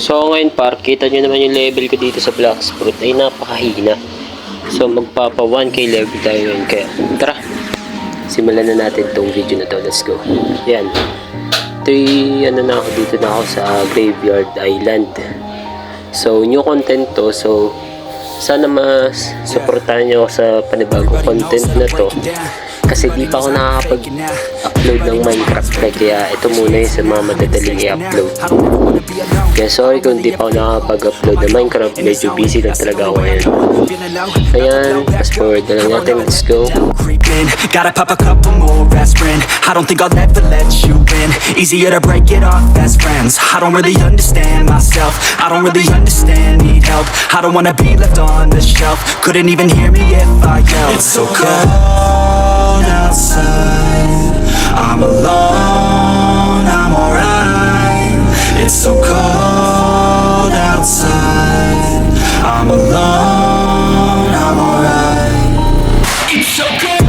So ngayon par, kita nyo naman yung level ko dito sa Black Sprout ay napakahina. So magpapa 1k level tayo ngayon. Kaya tara, simulan na natin tong video na to. Let's go. Yan. Na ako dito na ako sa Graveyard Island. So new content to. So sana mas supportahan nyo ako sa panibagong content na to. Kasi di pa ako nakakapag-upload ng Minecraft. Kaya ito muna yung sa mga madadaling i-upload. Kaya sorry kung di pa ako nakakapag-upload ng Minecraft. Medyo busy lang talaga ako ngayon. Ayan, fast forward na lang natin. Let's go. Gotta pop a couple more aspirin. I don't think I'll ever let you in. Easier to break it off best friends. I don't really understand myself. I don't really understand, need help. I don't wanna be left on the shelf. Couldn't even hear me if I yelled. It's so cold outside. I'm alone, I'm alright. It's so cold outside. I'm alone, I'm alright. It's so cold.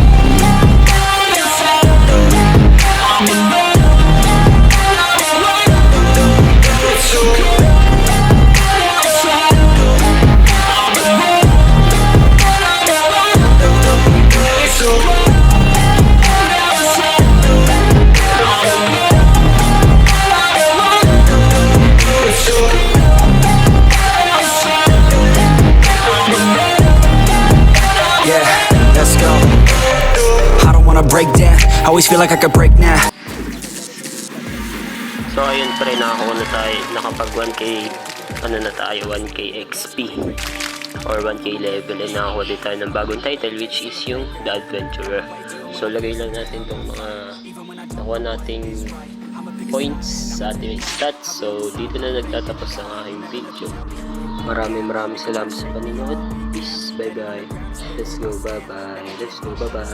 Break down, I always feel like I could break now. So ayun pre, nakakuha na tayo, nakapag 1k, ano na tayo, 1k XP or 1k level, and nakakuha din tayo ng bagong title which is yung The Adventurer. So lagay lang natin itong mga nakuha nating points sa ating stats. So dito na nagtatapos ang aking video. Maraming salamat sa panonood. Peace, bye bye. Let's go, bye bye. Let's go, bye bye.